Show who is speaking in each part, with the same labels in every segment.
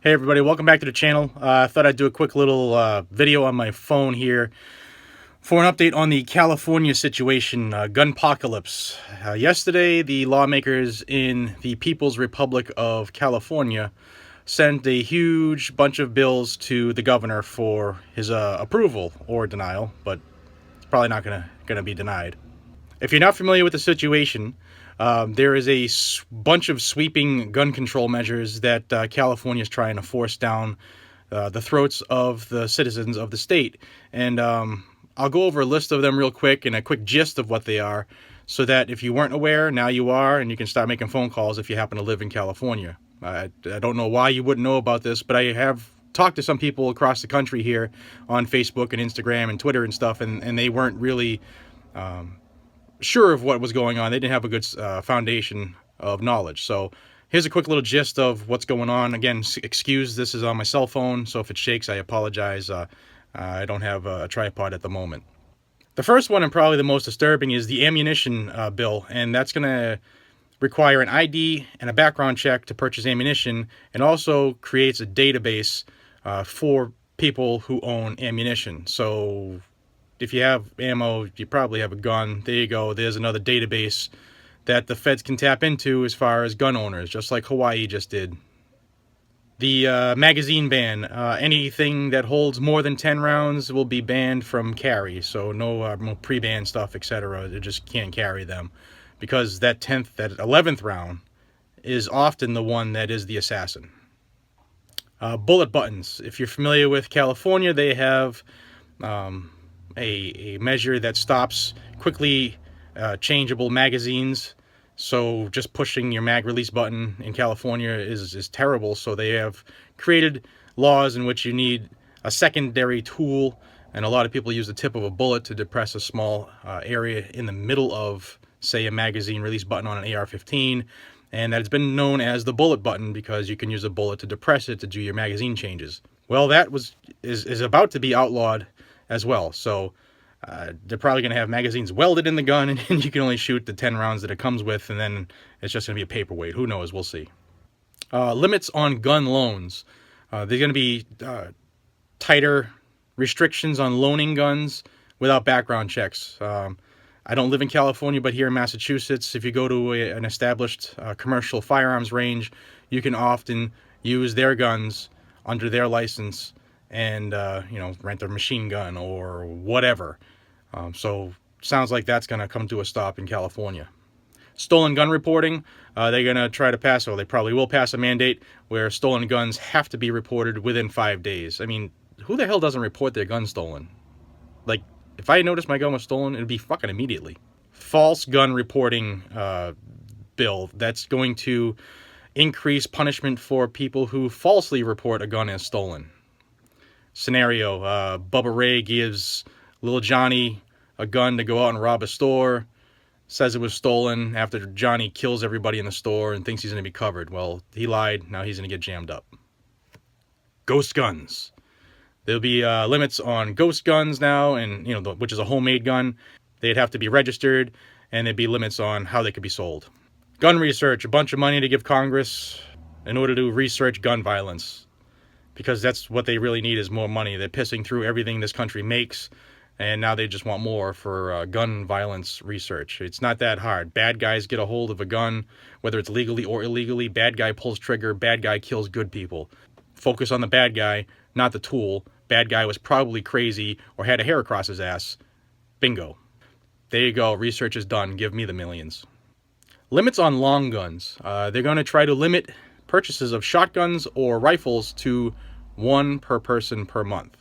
Speaker 1: Hey everybody, welcome back to the channel. I thought I'd do a quick little video on my phone here for an update on the California situation, gunpocalypse. Yesterday, the lawmakers in the People's Republic of California sent a huge bunch of bills to the governor for his approval or denial, but it's probably not gonna be denied. If you're not familiar with the situation, there is a bunch of sweeping gun control measures that California is trying to force down the throats of the citizens of the state. And I'll go over a list of them real quick and a quick gist of what they are, so that if you weren't aware, now you are, and you can start making phone calls if you happen to live in California. I don't know why you wouldn't know about this, but I have talked to some people across the country here on Facebook and Instagram and Twitter and stuff, and they weren't really sure of what was going on. They didn't have a good foundation of knowledge. So here's a quick little gist of what's going on. Again, excuse, this is on my cell phone, so if it shakes, I apologize. I don't have a tripod at the moment. The first one, and probably the most disturbing, is the ammunition bill, and that's going to require an ID and a background check to purchase ammunition, and also creates a database for people who own ammunition. So if you have ammo, you probably have a gun. There you go. There's another database that the feds can tap into as far as gun owners, just like Hawaii just did. The magazine ban. Anything that holds more than 10 rounds will be banned from carry. So no pre-ban stuff, etc. They just can't carry them, because that 11th round is often the one that is the assassin. Bullet buttons. If you're familiar with California, they have a measure that stops quickly changeable magazines. So just pushing your mag release button in California is terrible. So they have created laws in which you need a secondary tool, and a lot of people use the tip of a bullet to depress a small area in the middle of, say, a magazine release button on an AR-15, and that has been known as the bullet button because you can use a bullet to depress it to do your magazine changes. Well, that is about to be outlawed as well. So they're probably going to have magazines welded in the gun, and you can only shoot the 10 rounds that it comes with, and then it's just going to be a paperweight. Who knows? We'll see. Limits on gun loans. There's going to be tighter restrictions on loaning guns without background checks. I don't live in California, but here in Massachusetts, if you go to an established commercial firearms range, you can often use their guns under their license and rent a machine gun or whatever. So sounds like that's going to come to a stop in California. Stolen gun reporting. They're going to try to pass, or they probably will pass, a mandate where stolen guns have to be reported within 5 days. I mean, who the hell doesn't report their gun stolen? Like, if I noticed my gun was stolen, it'd be fucking immediately. False gun reporting bill. That's going to increase punishment for people who falsely report a gun as stolen. Scenario, Bubba Ray gives little Johnny a gun to go out and rob a store, says it was stolen after Johnny kills everybody in the store and thinks he's going to be covered. Well, he lied. Now he's going to get jammed up. Ghost guns. There'll be limits on ghost guns now, and which is a homemade gun. They'd have to be registered, and there'd be limits on how they could be sold. Gun research. A bunch of money to give Congress in order to research gun violence, because that's what they really need, is more money. They're pissing through everything this country makes, and now they just want more for gun violence research. It's not that hard. Bad guys get a hold of a gun, whether it's legally or illegally. Bad guy pulls trigger. Bad guy kills good people. Focus on the bad guy, not the tool. Bad guy was probably crazy or had a hair across his ass. Bingo. There you go. Research is done. Give me the millions. Limits on long guns. They're going to try to limit purchases of shotguns or rifles to 1 per person per month.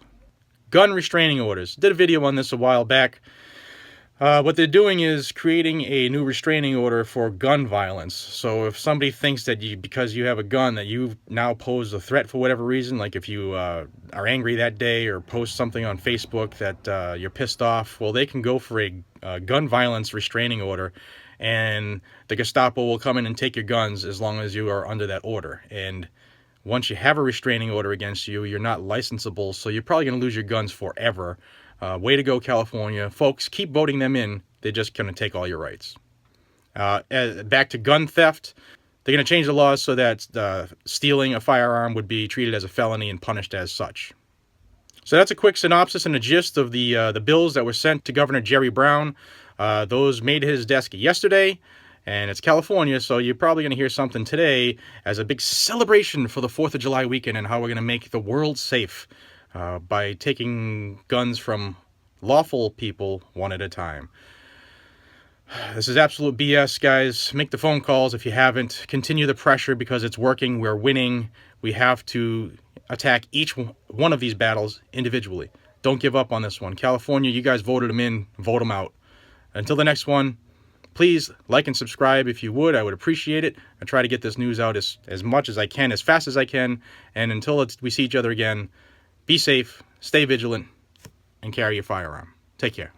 Speaker 1: Gun restraining orders. Did a video on this a while back. What they're doing is creating a new restraining order for gun violence. So if somebody thinks that because you have a gun, that you now pose a threat for whatever reason, like if you are angry that day or post something on Facebook that you're pissed off, well, they can go for a gun violence restraining order, and the Gestapo will come in and take your guns as long as you are under that order. And once you have a restraining order against you, you're not licensable, so you're probably going to lose your guns forever. Way to go, California. Folks, keep voting them in. They're just going to take all your rights. Back to gun theft. They're going to change the laws so that stealing a firearm would be treated as a felony and punished as such. So that's a quick synopsis and a gist of the bills that were sent to Governor Jerry Brown. Those made his desk yesterday, and it's California, so you're probably going to hear something today as a big celebration for the 4th of July weekend and how we're going to make the world safe by taking guns from lawful people one at a time. This is absolute BS, guys. Make the phone calls if you haven't. Continue the pressure because it's working. We're winning. We have to attack each one of these battles individually. Don't give up on this one. California, you guys voted them in. Vote them out. Until the next one, please like and subscribe if you would. I would appreciate it. I try to get this news out as much as I can, as fast as I can. And until we see each other again, be safe, stay vigilant, and carry your firearm. Take care.